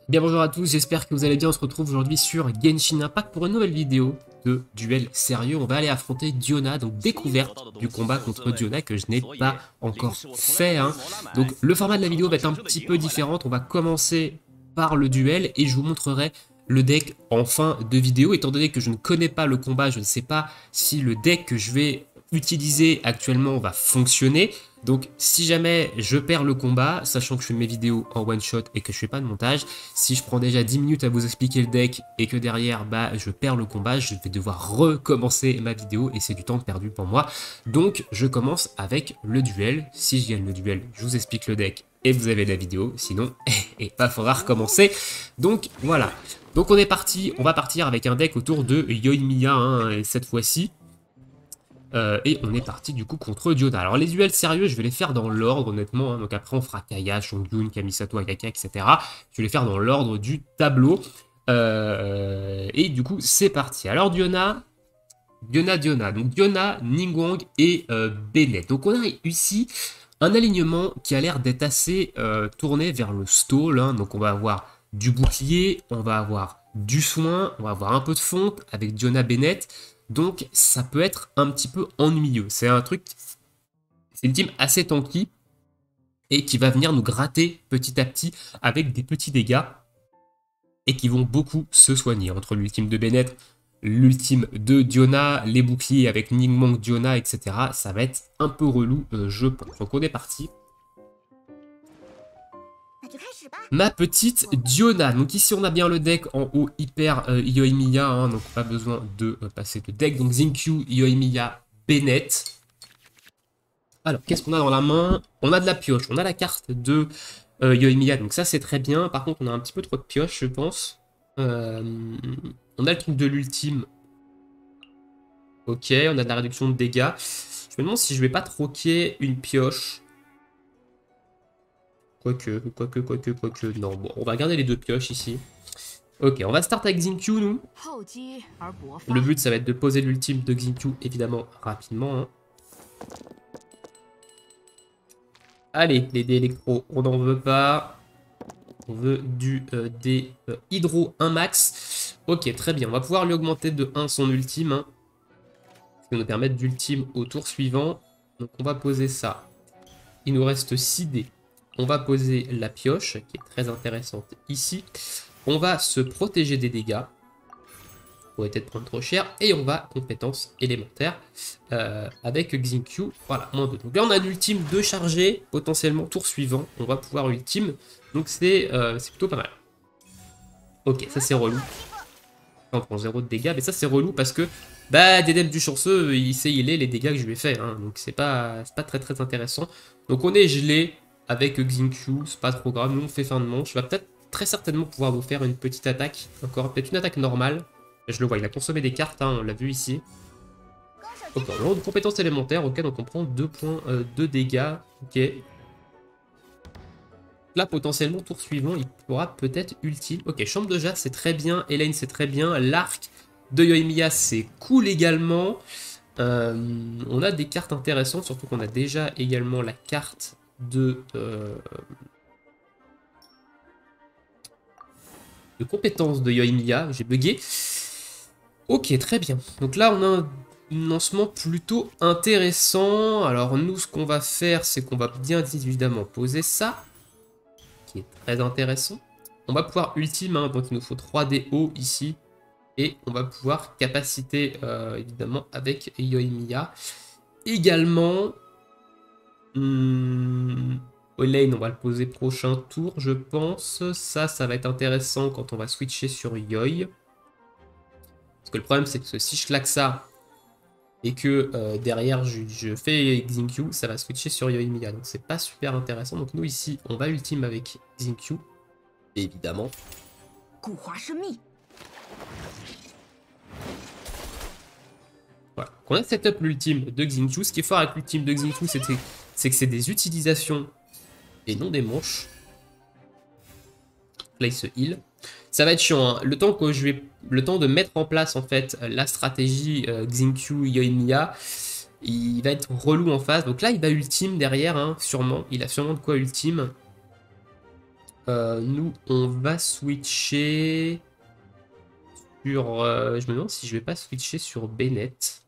Bien bonjour à tous, j'espère que vous allez bien. On se retrouve aujourd'hui sur Genshin Impact pour une nouvelle vidéo de duel sérieux. On va aller affronter Diona, donc découverte du combat contre Diona que je n'ai pas encore fait. Donc le format de la vidéo va être un petit peu différent. On va commencer par le duel et je vous montrerai le deck en fin de vidéo. Étant donné que je ne connais pas le combat, je ne sais pas si le deck que je vais utiliser actuellement va fonctionner. Donc si jamais je perds le combat, sachant que je fais mes vidéos en one shot et que je fais pas de montage, si je prends déjà 10 minutes à vous expliquer le deck et que derrière je perds le combat, je vais devoir recommencer ma vidéo et c'est du temps perdu pour moi. Donc je commence avec le duel. Si je gagne le duel, je vous explique le deck et vous avez la vidéo, sinon il faudra recommencer. Donc voilà. Donc on est parti, on va partir avec un deck autour de Yoimiya cette fois-ci. Et on est parti du coup contre Diona. Alors les duels sérieux, je vais les faire dans l'ordre honnêtement. Donc après on fera Kaya, Shongyun, Kamisato, Akaka, etc. Je vais les faire dans l'ordre du tableau. Et du coup c'est parti. Alors Diona. Donc Diona, Ningguang et Bennett. Donc on a ici un alignement qui a l'air d'être assez tourné vers le stall. Donc on va avoir du bouclier, on va avoir du soin, on va avoir un peu de fonte avec Diona Bennett. Donc ça peut être un petit peu ennuyeux. C'est une team assez tanky et qui va venir nous gratter petit à petit avec des petits dégâts et qui vont beaucoup se soigner. Entre l'ultime de Bennett, l'ultime de Diona, les boucliers avec Ningguang, Diona, etc. Ça va être un peu relou, je pense. Donc on est parti. Ma petite Diona. Donc ici on a bien le deck en haut hyper Yoimiya, donc pas besoin de passer de deck. Donc Xingqiu, Yoimiya, Bennett. Alors qu'est-ce qu'on a dans la main? On a de la pioche, on a la carte de Yoimiya, donc ça c'est très bien. Par contre on a un petit peu trop de pioche je pense. On a le truc de l'ultime. Ok, on a de la réduction de dégâts. Je me demande si je vais pas troquer une pioche. Quoique, non, bon, on va garder les deux pioches ici. Ok, on va start avec Xingqiu, nous. Le but, ça va être de poser l'ultime de Xingqiu, évidemment, rapidement. Allez, les dés électro, on n'en veut pas. On veut des hydro 1 max. Ok, très bien, on va pouvoir lui augmenter de 1 son ultime. Ce qui va nous permettre d'ultime au tour suivant. Donc on va poser ça. Il nous reste 6 dés. On va poser la pioche, qui est très intéressante ici. On va se protéger des dégâts, pour éviter de prendre trop cher. Et on va compétence élémentaire avec Xingqiu. Voilà, moins 2. Donc là, on a l'ultime de charger, potentiellement tour suivant. On va pouvoir ultime. Donc c'est plutôt pas mal. Ok, ça c'est relou. On prend 0 de dégâts, mais ça c'est relou parce que Dedem du chanceux, il sait les dégâts que je lui ai fait. Donc c'est pas très intéressant. Donc on est gelé. Avec Xingqiu, c'est pas trop grave, nous on fait fin de manche. Il va peut-être très certainement pouvoir nous faire une petite attaque, encore peut-être une attaque normale. Je le vois, il a consommé des cartes, on l'a vu ici. Ok, on a une compétence élémentaire, ok, donc on prend 2 points de dégâts, ok. Là, potentiellement, tour suivant, il pourra peut-être ultime. Ok, chambre de jade, c'est très bien, Elaine, c'est très bien, l'arc de Yoimiya, c'est cool également. On a des cartes intéressantes, surtout qu'on a déjà également la carte de compétences de Yoimiya, j'ai bugué. Ok, très bien. Donc là, on a un lancement plutôt intéressant. Alors nous, ce qu'on va faire, c'est qu'on va bien évidemment poser ça, qui est très intéressant. On va pouvoir ultime, donc il nous faut 3 dés hauts ici. Et on va pouvoir capaciter, évidemment, avec Yoimiya. Également... Elaine, on va le poser prochain tour, je pense. Ça va être intéressant quand on va switcher sur Yoi. Parce que le problème, c'est que si je claque ça et que derrière je fais Xingqiu, ça va switcher sur Yoimiya. Donc c'est pas super intéressant. Donc nous ici, on va ultime avec Xingqiu, évidemment. Voilà. On a setup l'ultime de Xingqiu. Ce qui est fort avec l'ultime de Xingqiu, c'est que c'est des utilisations et non des manches. Là, il se heal. Ça va être chiant, le temps de mettre en place en fait la stratégie Xingqiu Yoimiya, il va être relou en face. Donc là, il va ultime derrière, sûrement. Il a sûrement de quoi ultime. Nous, on va switcher sur... je me demande si je vais pas switcher sur Bennett.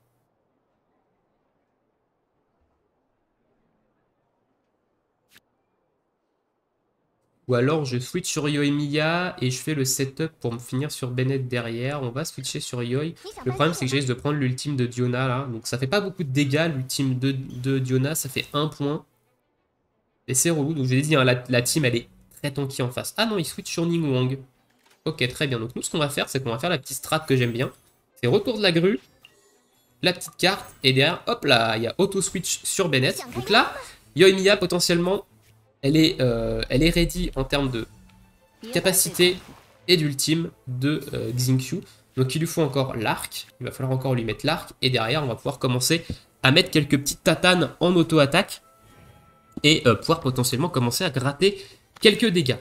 Ou alors je switch sur Yoimiya et je fais le setup pour me finir sur Bennett derrière. On va switcher sur Yoi. Le problème c'est que je risque de prendre l'ultime de Diona là. Donc ça fait pas beaucoup de dégâts l'ultime de Diona. Ça fait 1 point. Et c'est relou. Donc je l'ai dit, hein, la team elle est très tanky en face. Ah non, il switch sur Ningguang. Ok, très bien. Donc nous ce qu'on va faire, c'est qu'on va faire la petite strat que j'aime bien. C'est retour de la grue. La petite carte. Et derrière, hop là, il y a auto switch sur Bennett. Donc là, Yoimiya potentiellement... elle est ready en termes de capacité et d'ultime de Xingqiu. Donc il lui faut encore l'arc. Il va falloir encore lui mettre l'arc. Et derrière, on va pouvoir commencer à mettre quelques petites tatanes en auto-attaque. Et pouvoir potentiellement commencer à gratter quelques dégâts.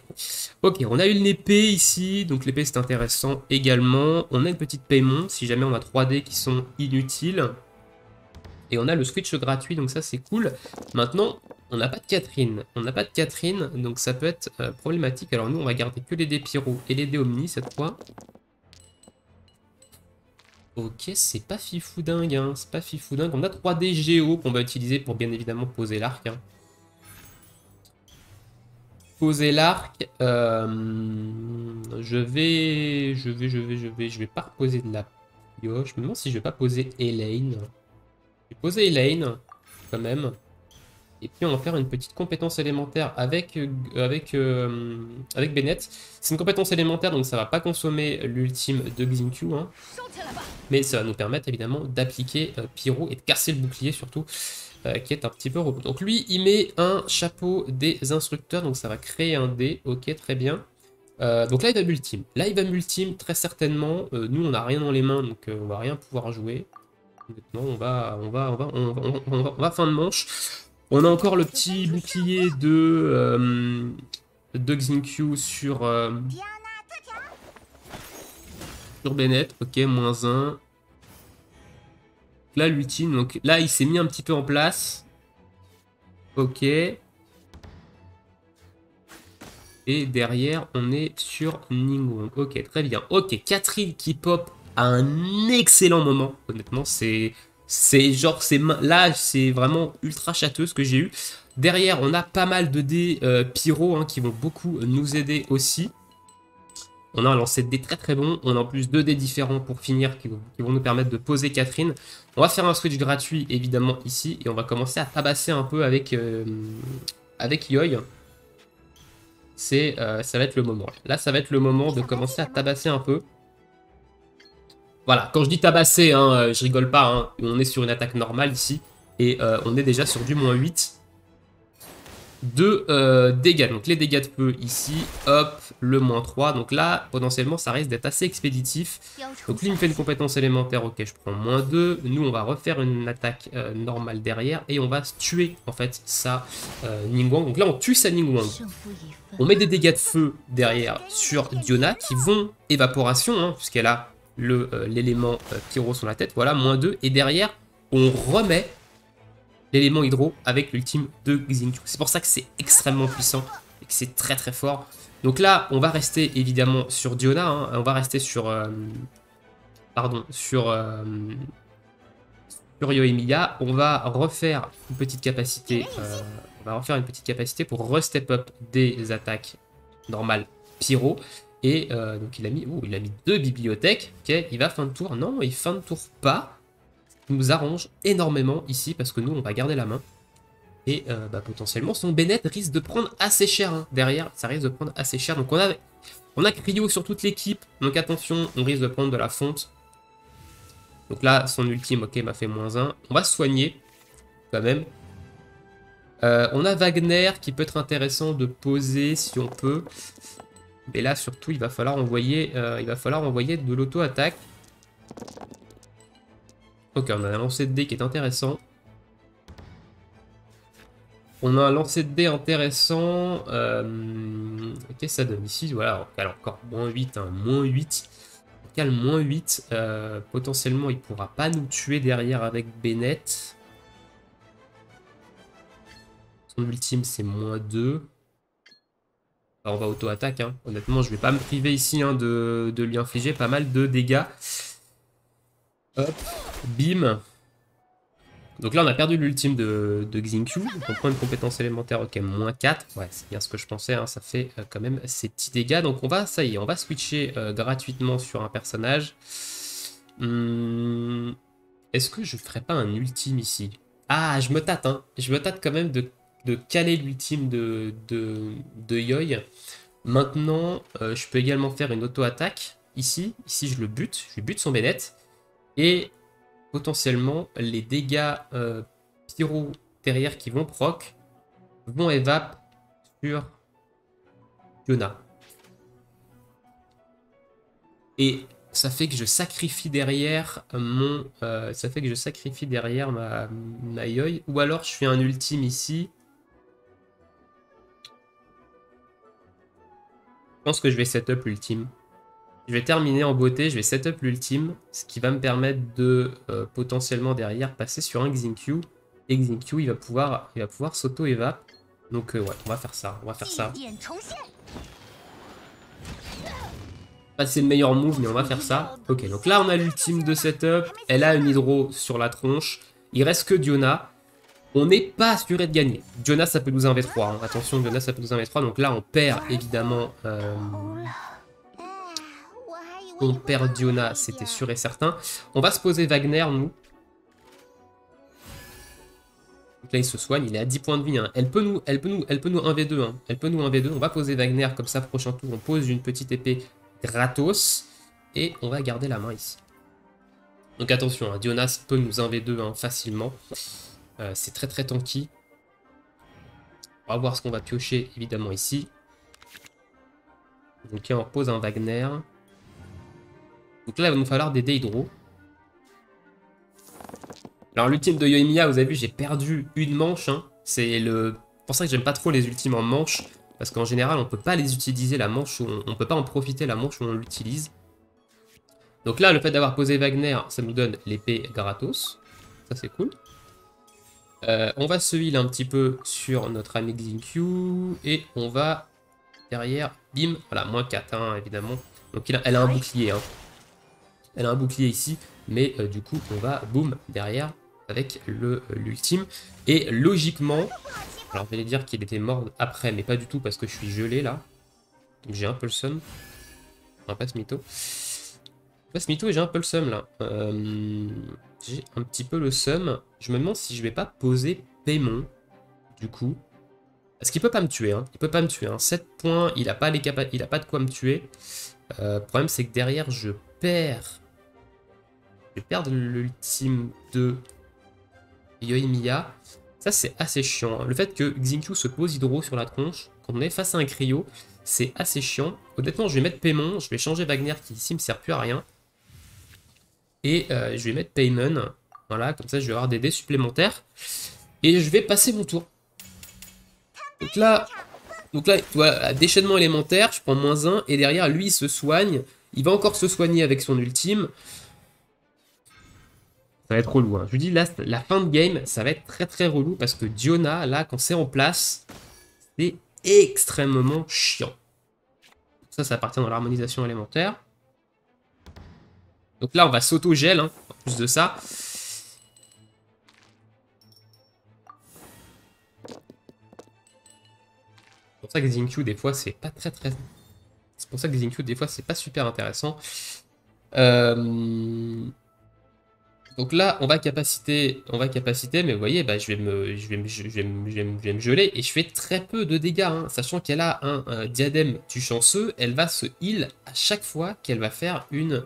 Ok, on a une épée ici. Donc l'épée, c'est intéressant également. On a une petite Paimon, si jamais on a 3D qui sont inutiles. Et on a le switch gratuit, donc ça c'est cool. Maintenant, on n'a pas de Catherine. On n'a pas de Catherine, donc ça peut être problématique. Alors nous, on va garder que les dés Pyro et les dés Omni cette fois. Ok, c'est pas fifou dingue, hein. C'est pas fifou dingue. On a 3D Géo qu'on va utiliser pour bien évidemment poser l'arc. Hein. Poser l'arc. Je vais pas reposer de la pioche. Je me demande si je vais pas poser Elaine. Je vais poser Elaine, quand même. Et puis on va faire une petite compétence élémentaire avec Bennett. C'est une compétence élémentaire, donc ça va pas consommer l'ultime de Xingqiu. Hein. Mais ça va nous permettre évidemment d'appliquer Pyro et de casser le bouclier surtout, qui est un petit peu robot. Donc lui, il met un chapeau des instructeurs, donc ça va créer un dé. Ok, très bien. Donc là, il va multime. Là, il va multime, très certainement. Nous, on n'a rien dans les mains, donc on va rien pouvoir jouer. Honnêtement, on va fin de manche. On a encore le petit bouclier de Xingqiu sur Bennett. Ok, -1. Là, l'ultime. Donc là, il s'est mis un petit peu en place. Ok. Et derrière, on est sur Ningguang. Ok, très bien. Ok, Catherine qui pop à un excellent moment. Honnêtement, là, c'est vraiment ultra châteux ce que j'ai eu. Derrière, on a pas mal de dés pyro hein, qui vont beaucoup nous aider aussi. On a un lancer de dés très très bon. On a en plus 2 dés différents pour finir qui vont nous permettre de poser Catherine. On va faire un switch gratuit évidemment ici. Et on va commencer à tabasser un peu avec Yoi. Ça va être le moment. Là, ça va être le moment de commencer à tabasser un peu. Voilà, quand je dis tabasser, hein, je rigole pas. Hein, on est sur une attaque normale ici. Et on est déjà sur du -8 de dégâts. Donc les dégâts de feu ici, hop, le -3. Donc là, potentiellement, ça risque d'être assez expéditif. Donc lui, il me fait une compétence élémentaire, ok, je prends -2. Nous, on va refaire une attaque normale derrière et on va tuer, en fait, sa Ningguang. Donc là, on tue sa Ningguang. On met des dégâts de feu derrière sur Diona qui vont évaporation, hein, puisqu'elle a l'élément pyro sur la tête. Voilà, -2. Et derrière, on remet l'élément hydro avec l'ultime de Xingqiu. C'est pour ça que c'est extrêmement puissant et que c'est très très fort. Donc là, on va rester évidemment sur Diona. Hein, on va rester sur... sur Yoimiya. On va refaire une petite capacité... on va refaire une petite capacité pour restep up des attaques normales pyro. Et donc il a mis 2 bibliothèques. Ok, il va fin de tour. Non, il fin de tour pas. Nous arrange énormément ici parce que nous on va garder la main et potentiellement son Bennett risque de prendre assez cher hein. Derrière ça risque de prendre assez cher donc on a Cryo sur toute l'équipe donc attention on risque de prendre de la fonte donc là son ultime ok m'a fait -1 on va soigner quand même on a Wagner qui peut être intéressant de poser si on peut mais là surtout il va falloir envoyer de l'auto-attaque. Ok, on a un lancer de dés qui est intéressant. On a un lancer de dés intéressant. Qu'est-ce que ça donne ici? Voilà, alors encore -8, hein, -8. Donc, le -8, potentiellement, il ne pourra pas nous tuer derrière avec Bennett. Son ultime, c'est -2. Bah, on va auto-attaque. Hein. Honnêtement, je vais pas me priver ici hein, de lui infliger pas mal de dégâts. Hop, bim. Donc là, on a perdu l'ultime de Xingqiu. Donc on prend une compétence élémentaire, ok, moins 4. Ouais, c'est bien ce que je pensais, hein, ça fait quand même ces petits dégâts. Donc on va, ça y est, on va switcher gratuitement sur un personnage. Est-ce que je ferais pas un ultime ici? Ah, je me tâte, hein. Je me tâte quand même de caler l'ultime de Yoi. Maintenant, je peux également faire une auto-attaque ici. Ici, je le bute. Je lui bute son Bennett. Et potentiellement, les dégâts pyro derrière qui vont proc vont évap sur Yona. Et ça fait que je sacrifie derrière mon... ça fait que je sacrifie derrière ma Yoi. Ou alors, je fais un ultime ici. Je pense que je vais setup l'ultime. Je vais terminer en beauté, je vais setup l'ultime, ce qui va me permettre de potentiellement derrière passer sur un Xingqiu. Et Xingqiu, il va pouvoir s'auto-évap. Donc ouais, on va faire ça, on va faire ça. Pas c'est le meilleur move, mais on va faire ça. Ok, donc là on a l'ultime de setup, elle a une hydro sur la tronche. Il reste que Diona. On n'est pas assuré de gagner. Diona, ça peut nous 1v3. Hein. Attention, Diona, ça peut nous 1v3. Donc là, on perd évidemment... on perd Diona, c'était sûr et certain. On va se poser Wagner, nous. Donc là, il se soigne, il est à 10 points de vie. Hein. Elle peut nous 1v2. Hein. Elle peut nous 1v2. On va poser Wagner, comme ça, prochain tour, on pose une petite épée gratos. Et on va garder la main ici. Donc attention, hein, Diona peut nous 1v2 hein, facilement. C'est très très tanky. On va voir ce qu'on va piocher, évidemment, ici. Donc là, on repose un Wagner. Donc là, il va nous falloir des Hydro. Alors l'ultime de Yoimiya, vous avez vu, j'ai perdu une manche. Hein. C'est pour ça que j'aime pas trop les ultimes en manche. Parce qu'en général, on peut pas les utiliser la manche où on peut pas en profiter la manche où on l'utilise. Donc là, le fait d'avoir posé Wagner, ça nous donne l'épée gratos. Ça, c'est cool. On va se heal un petit peu sur notre ami Xingqiu. Et on va derrière, bim, voilà, moins 4, hein, évidemment. Donc elle a un bouclier. Hein. Elle a un bouclier ici. Mais du coup, on va, boum, derrière avec l'ultime. Et logiquement, alors j'allais dire qu'il était mort après, mais pas du tout parce que je suis gelé là. Donc j'ai un peu le seum. On va pas se mytho. Pas se mytho et j'ai un peu le seum là. J'ai un petit peu le seum. Je me demande si je vais pas poser Paimon, du coup. Parce qu'il peut pas me tuer, hein. Il peut pas me tuer. Hein. 7 points, il a pas de quoi me tuer. Le problème c'est que derrière je perds. Je vais perdre l'ultime de Yoimiya. Ça, c'est assez chiant. Hein. Le fait que Xingqiu se pose hydro sur la tronche, quand on est face à un cryo, c'est assez chiant. Honnêtement, je vais mettre Paimon, je vais changer Wagner qui ici me sert plus à rien. Et je vais mettre Paimon. Voilà, comme ça, je vais avoir des dés supplémentaires. Et je vais passer mon tour. Donc là voilà, déchaînement élémentaire, je prends -1. Et derrière, lui, il se soigne. Il va encore se soigner avec son ultime. Ça va être relou. Hein. Je vous dis, là, la fin de game, ça va être très très relou parce que Diona, là, quand c'est en place, c'est extrêmement chiant. Ça appartient dans l'harmonisation élémentaire. Donc là, on va s'auto-gel, hein, en plus de ça. C'est pour ça que Xingqiu, des fois, c'est pas très très... C'est pour ça que Xingqiu, des fois, c'est pas super intéressant. Donc là, on va capacité, mais vous voyez, bah, je vais me geler et je fais très peu de dégâts, hein, sachant qu'elle a un diadème du chanceux, elle va se heal à chaque fois qu'elle va faire une,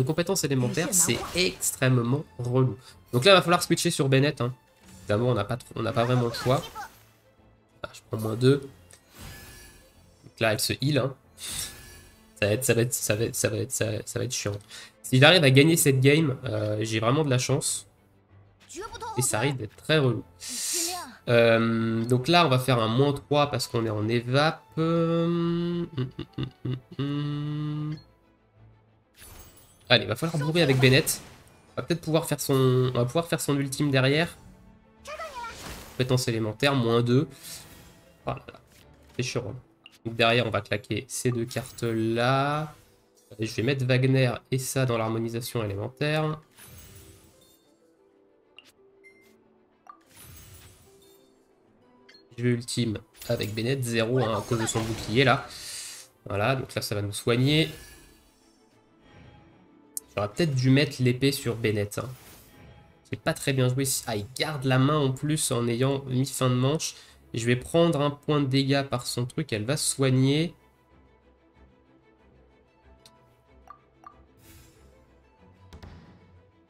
compétence élémentaire, c'est extrêmement relou. Donc là, il va falloir switcher sur Bennett. Hein. Évidemment, on n'a pas vraiment le choix. Ah, je prends -2. Donc là, elle se heal. Hein. Ça va être chiant. S'il arrive à gagner cette game, j'ai vraiment de la chance. Et ça arrive d'être très relou. Donc là, on va faire un -3 parce qu'on est en évap. Allez, il va falloir bourrer avec Bennett. On va peut-être pouvoir faire son ultime derrière. Compétence élémentaire, -2. Oh là là, c'est chiant. Hein. Donc derrière, on va claquer ces deux cartes-là. Je vais mettre Wagner et ça dans l'harmonisation élémentaire. Je vais ultime avec Bennett, 0 hein, à cause de son bouclier là. Voilà, donc là ça va nous soigner. J'aurais peut-être dû mettre l'épée sur Bennett. Hein. C'est pas très bien joué. Ah, il garde la main en plus en ayant mis fin de manche. Je vais prendre un point de dégâts par son truc, elle va soigner.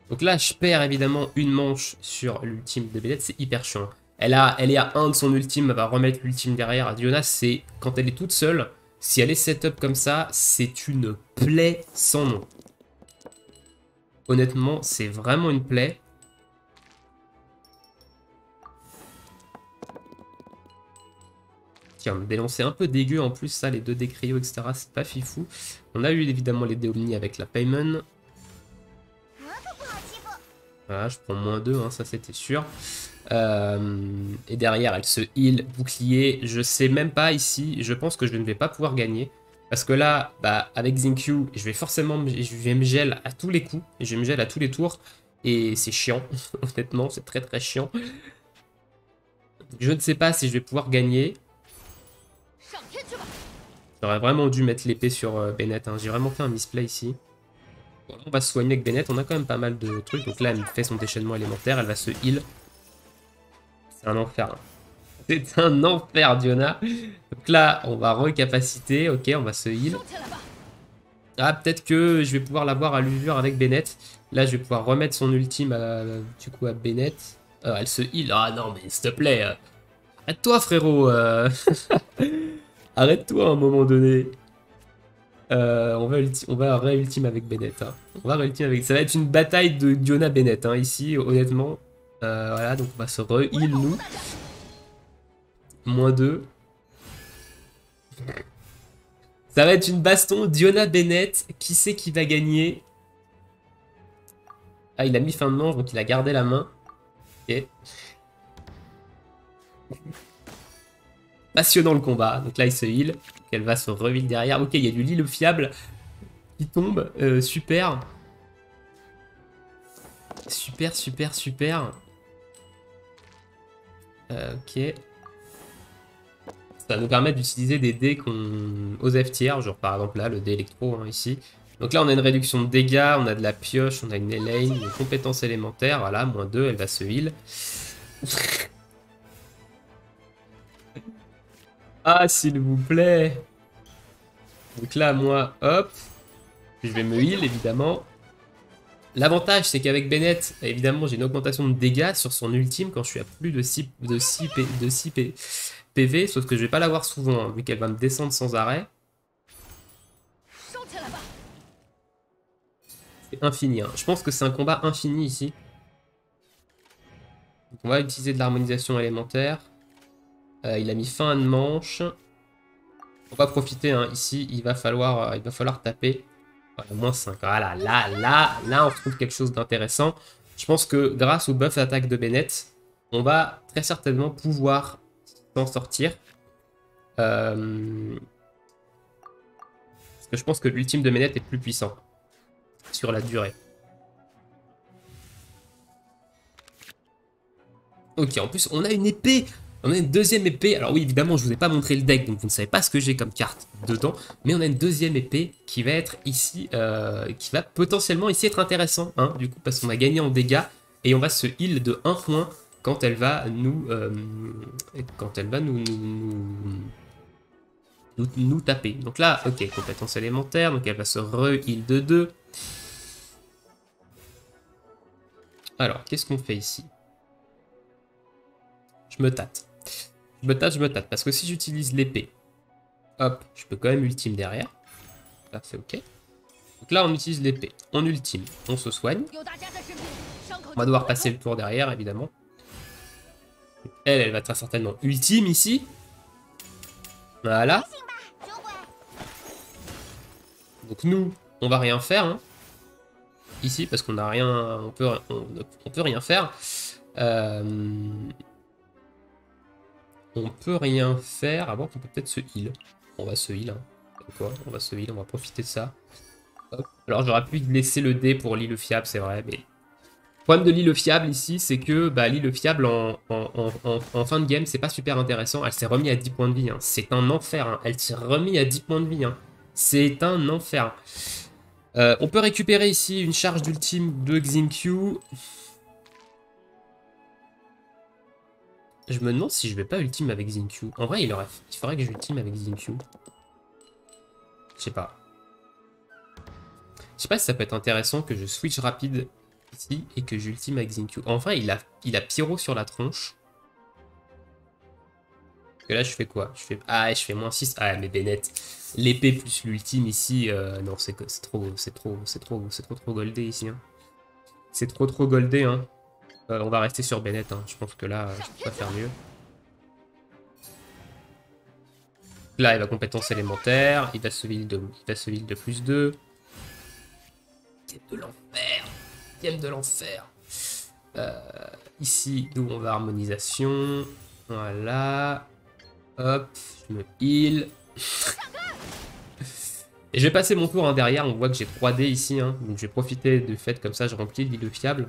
Donc là, je perds évidemment une manche sur l'ultime de Bennett, c'est hyper chiant. Elle est à 1 de son ultime, elle va remettre l'ultime derrière. Diona, c'est quand elle est toute seule, si elle est setup comme ça, c'est une plaie sans nom. Honnêtement, c'est vraiment une plaie. Tiens, des lancers un peu dégueux en plus, ça, les deux décrios, etc., c'est pas fifou. On a eu évidemment les Omni avec la Payman. Voilà, je prends -2, hein, ça c'était sûr. Et derrière, elle se heal, bouclier. Je sais même pas ici, je pense que je ne vais pas pouvoir gagner. Parce que là, bah, avec Xingqiu, je vais forcément je vais me gel à tous les coups. Et je vais me gel à tous les tours. Et c'est chiant, honnêtement, c'est très très chiant. Je ne sais pas si je vais pouvoir gagner. J'aurais vraiment dû mettre l'épée sur Bennett. Hein. J'ai vraiment fait un misplay ici. Bon, on va se soigner avec Bennett. On a quand même pas mal de trucs. Donc là, elle fait son déchaînement élémentaire. Elle va se heal. C'est un enfer. Hein. C'est un enfer, Diona. Donc là, on va recapaciter. Ok, on va se heal. Ah, peut-être que je vais pouvoir l'avoir à l'usure avec Bennett. Là, je vais pouvoir remettre son ultime du coup à Bennett. Elle se heal. Ah non, mais s'il te plaît. Arrête-toi, frérot. Arrête-toi à un moment donné. On va réultime avec Bennett. Hein. On va réultime avec... Ça va être une bataille de Diona Bennett, hein, ici, honnêtement. Voilà, donc on va se re-heal, nous. -2. Ça va être une baston Diona Bennett. Qui c'est qui va gagner? Ah, il a mis fin de manche, donc il a gardé la main. Ok. Passionnant le combat. Donc là, il se heal. Elle va se reheal derrière. Ok, il y a du Lille fiable qui tombe. Super. Super, super, super. Ok. Ça va nous permettre d'utiliser des dés qu'on aux F tiers, genre par exemple là, le dé électro, hein, ici. Donc là, on a une réduction de dégâts, on a de la pioche, on a une Elaine, une compétence élémentaire. Voilà, -2, elle va se heal. Ah, s'il vous plaît. Donc là, moi, hop. Je vais me heal, évidemment. L'avantage, c'est qu'avec Bennett, évidemment, j'ai une augmentation de dégâts sur son ultime quand je suis à plus de 6 PV, sauf que je vais pas l'avoir souvent, hein, vu qu'elle va me descendre sans arrêt. C'est infini, hein. Je pense que c'est un combat infini ici. Donc on va utiliser de l'harmonisation élémentaire. Il a mis fin de manche. On va profiter, hein. Ici, il va falloir taper. Voilà, -5. Voilà, là, on retrouve quelque chose d'intéressant. Je pense que grâce au buff d'attaque de Bennett, on va très certainement pouvoir s'en sortir. Parce que je pense que l'ultime de Bennett est plus puissant sur la durée. Ok, en plus, on a une épée. On a une deuxième épée. Alors oui, évidemment, je vous ai pas montré le deck, donc vous ne savez pas ce que j'ai comme carte dedans. Mais on a une deuxième épée qui va être ici, qui va potentiellement ici être intéressant, hein, du coup, parce qu'on a gagné en dégâts. Et on va se heal de 1 point quand elle va nous... nous taper. Donc là, ok, compétence élémentaire, donc elle va se re-heal de 2. Alors, qu'est-ce qu'on fait ici? Je me tâte. Je me tâte, parce que si j'utilise l'épée, hop, je peux quand même ultime derrière. Là, c'est ok. Donc là, on utilise l'épée. On ultime, on se soigne. On va devoir passer le tour derrière, évidemment. Elle va très certainement ultime ici. Voilà. Donc nous, on va rien faire. Hein. Ici, parce qu'on n'a rien... On peut rien faire. On peut rien faire, à voir qu'on peut peut-être se heal. On va se heal, hein. Quoi, on va se heal, on va profiter de ça. Hop. Alors j'aurais pu laisser le dé pour l'île fiable, c'est vrai, mais... Le problème de l'île fiable ici, c'est que bah, l'île fiable en fin de game, c'est pas super intéressant. Elle s'est remise à 10 points de vie, hein. C'est un enfer, hein. Elle s'est remise à 10 points de vie, hein. C'est un enfer. On peut récupérer ici une charge d'ultime de Xingqiu. Je me demande si je vais pas ultime avec Xingqiu. En vrai, il faudrait que j'ultime avec Xingqiu. Je sais pas. Je sais pas si ça peut être intéressant que je switch rapide ici et que j'ultime avec Xingqiu. En vrai, il a Pyro sur la tronche. Et là, je fais quoi? Ah, je fais -6. Ah, mais Bennett, l'épée plus l'ultime ici, non, c'est trop goldé ici. Hein. C'est trop goldé, hein. On va rester sur Bennett, hein. Je pense que là, je peux pas faire mieux. Là, il va compétence élémentaire, il va se heal de +2. Game de l'enfer. Game de l'enfer. Ici, nous, on va harmonisation. Voilà. Hop, je me heal. Et je vais passer mon tour hein, derrière. On voit que j'ai 3D ici. Hein, donc je vais profiter du fait comme ça, je remplis l'île fiable.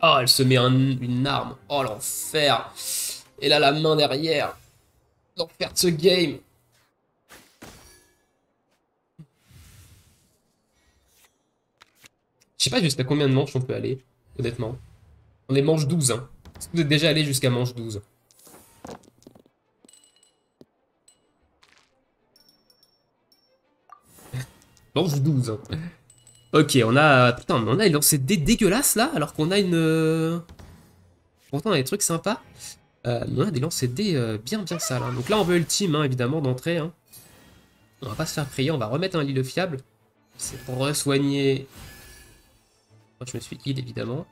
Oh, elle se met une arme. Oh, l'enfer. Et là, la main derrière. L'enfer de ce game. Je sais pas jusqu'à combien de manches on peut aller, honnêtement. On est manche 12. Hein. Est-ce que vous êtes déjà allé jusqu'à manche 12? Manche 12. Hein. Ok, on a... Putain, on a lancé des dégueulasses là, alors qu'on a une... Pourtant, on a des trucs sympas. On a des lancers de dés bien sales. Hein. Donc là, on veut ultime, hein, évidemment, d'entrée. Hein. On va pas se faire prier, on va remettre un l'île fiable. C'est pour re-soigner... Moi, je me suis heal, évidemment.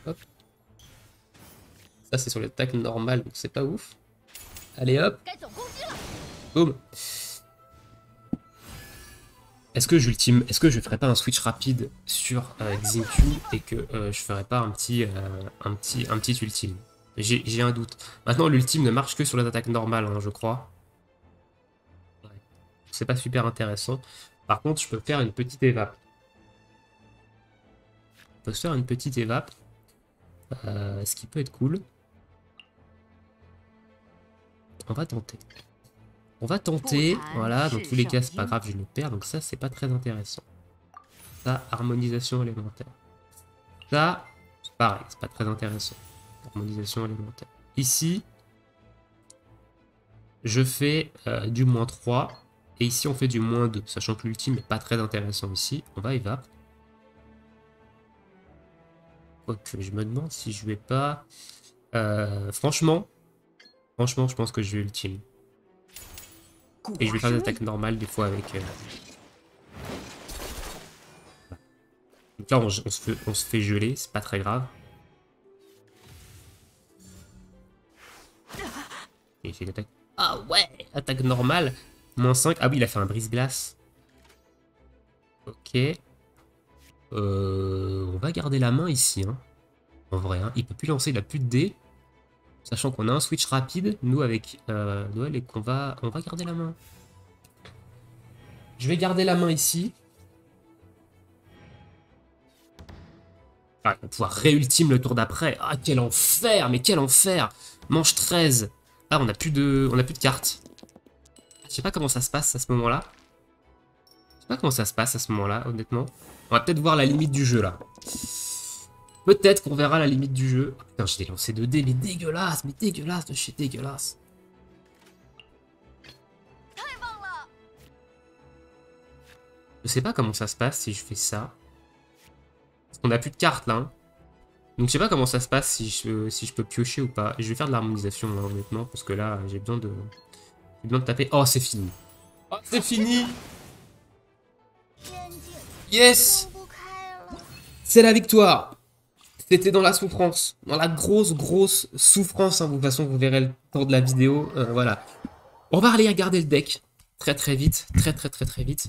Hop. Ça, c'est sur l'attaque normale, donc c'est pas ouf. Allez, hop. Boum. Est-ce que j'ultime, est-ce que je ferais pas un switch rapide sur Xingqiu et que je ferais pas un petit ultime? J'ai un doute. Maintenant, l'ultime ne marche que sur les attaques normales, hein, je crois. Ouais. C'est pas super intéressant. Par contre, je peux faire une petite évap. Je peux se faire une petite évap. Ce qui peut être cool. On va tenter. On va tenter, voilà, dans tous les cas c'est pas grave, je le perds, donc ça c'est pas très intéressant. Ça, harmonisation élémentaire. Ça, c'est pareil, c'est pas très intéressant. Harmonisation élémentaire. Ici, je fais du -3, et ici on fait du -2, sachant que l'ultime n'est pas très intéressant ici. On va évap. Ok, je me demande si je vais pas... franchement, je pense que je vais ultime. Et je vais faire des attaques normales des fois avec... Donc là, on se fait geler, c'est pas très grave. Et il fait une attaque... Ah ouais, attaque normale. -5. Ah oui, il a fait un brise-glace. Ok. On va garder la main ici. Hein. En vrai, hein. Il peut plus lancer, il a plus de dés. Sachant qu'on a un switch rapide, nous avec Noël, et qu'on va... On va garder la main. Je vais garder la main ici. Ah, on va pouvoir réultime le tour d'après. Ah, quel enfer, mais quel enfer. Manche 13. Ah, on a plus de cartes. Je sais pas comment ça se passe à ce moment-là. Je sais pas comment ça se passe à ce moment-là, honnêtement. On va peut-être voir la limite du jeu, là. Peut-être qu'on verra la limite du jeu. Oh, putain, j'ai lancé 2 dés, mais dégueulasse de chez dégueulasse. Je sais pas comment ça se passe si je fais ça. Parce qu'on a plus de cartes, là. Hein. Donc je sais pas comment ça se passe si je peux piocher ou pas. Je vais faire de l'harmonisation, là, honnêtement, parce que là, j'ai besoin de taper. Oh, c'est fini. Oh, c'est fini. Yes. C'est la victoire. C'était dans la souffrance. Dans la grosse souffrance. Hein. De toute façon, vous verrez le temps de la vidéo. Voilà. On va aller regarder le deck. Très vite. Très vite.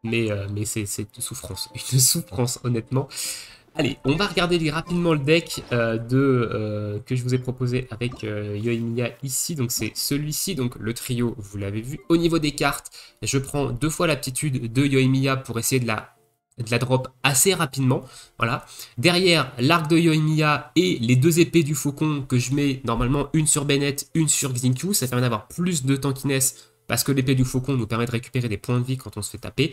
Mais c'est une souffrance. Une souffrance, honnêtement. Allez, on va regarder rapidement le deck que je vous ai proposé avec Yoimiya ici. Donc c'est celui-ci, donc le trio, vous l'avez vu. Au niveau des cartes, je prends 2 fois l'aptitude de Yoimiya pour essayer de la drop assez rapidement. Voilà. Derrière, l'arc de Yoimiya et les 2 épées du faucon que je mets normalement, une sur Bennett, une sur Xingqiu. Ça permet d'avoir plus de tankiness parce que l'épée du faucon nous permet de récupérer des points de vie quand on se fait taper.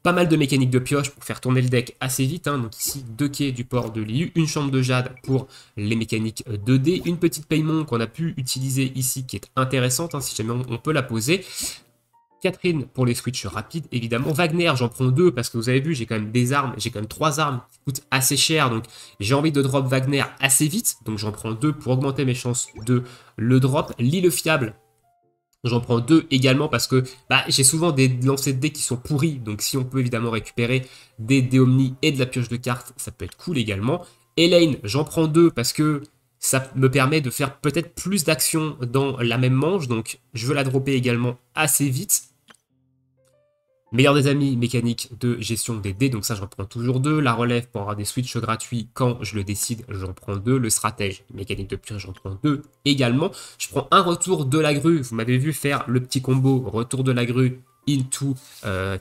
Pas mal de mécaniques de pioche pour faire tourner le deck assez vite. Hein. Donc ici, 2 quais du port de Liu, une chambre de jade pour les mécaniques 2D, une petite Paimon qu'on a pu utiliser ici qui est intéressante, hein, si jamais on peut la poser. Catherine pour les switches rapides, évidemment. Wagner, j'en prends 2 parce que vous avez vu, j'ai quand même des armes, j'ai quand même 3 armes qui coûtent assez cher. Donc j'ai envie de drop Wagner assez vite. Donc j'en prends 2 pour augmenter mes chances de le drop. Lee le fiable. J'en prends 2 également parce que j'ai souvent des lancers de dés qui sont pourris. Donc si on peut évidemment récupérer des dés omni et de la pioche de cartes, ça peut être cool également. Elaine, j'en prends 2 parce que ça me permet de faire peut-être plus d'actions dans la même manche. Donc je veux la dropper également assez vite. Meilleur des amis, mécanique de gestion des dés, donc ça j'en prends toujours 2. La relève pour avoir des switches gratuits quand je le décide, j'en prends 2. Le stratège, mécanique de pioche, j'en prends 2 également. Je prends un retour de la grue, vous m'avez vu faire le petit combo retour de la grue into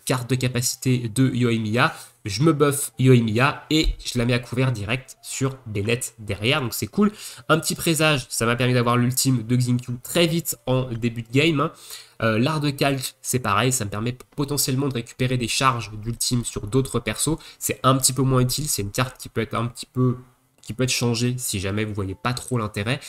carte de capacité de Yoimiya. Je me buff Yoimiya et je la mets à couvert direct sur Bennett derrière, donc c'est cool. Un petit présage, ça m'a permis d'avoir l'ultime de Xingqiu très vite en début de game. Hein. L'art de calque, c'est pareil, ça me permet potentiellement de récupérer des charges d'ultime sur d'autres persos. C'est un petit peu moins utile, c'est une carte qui peut être qui peut être changée si jamais vous voyez pas trop l'intérêt.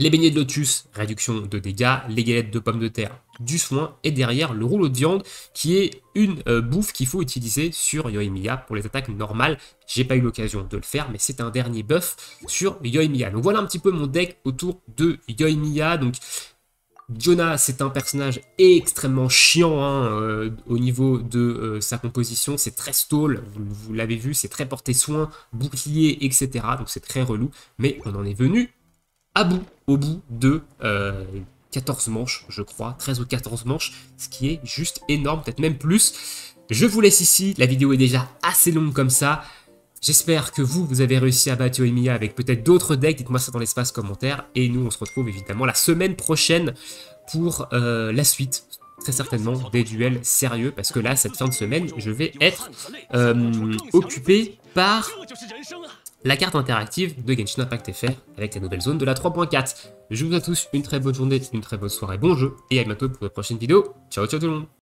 Les beignets de lotus, réduction de dégâts, les galettes de pommes de terre, du soin, et derrière le rouleau de viande qui est une bouffe qu'il faut utiliser sur Yoimiya pour les attaques normales. J'ai pas eu l'occasion de le faire, mais c'est un dernier buff sur Yoimiya. Donc voilà un petit peu mon deck autour de Yoimiya. Donc Diona, c'est un personnage extrêmement chiant hein, au niveau de sa composition. C'est très stall, vous l'avez vu, c'est très porté soin, bouclier, etc. Donc c'est très relou, mais on en est venu au bout de 14 manches, je crois, 13 ou 14 manches, ce qui est juste énorme, peut-être même plus. Je vous laisse ici, la vidéo est déjà assez longue comme ça. J'espère que vous avez réussi à battre Yoimiya avec peut-être d'autres decks, dites-moi ça dans l'espace commentaire. Et nous, on se retrouve évidemment la semaine prochaine pour la suite, très certainement, des duels sérieux. Parce que là, cette fin de semaine, je vais être occupé par la carte interactive de Genshin Impact FR avec la nouvelle zone de la 3.4. Je vous souhaite à tous une très bonne journée, une très bonne soirée, bon jeu, et à bientôt pour de prochaines vidéos. Ciao, ciao tout le monde!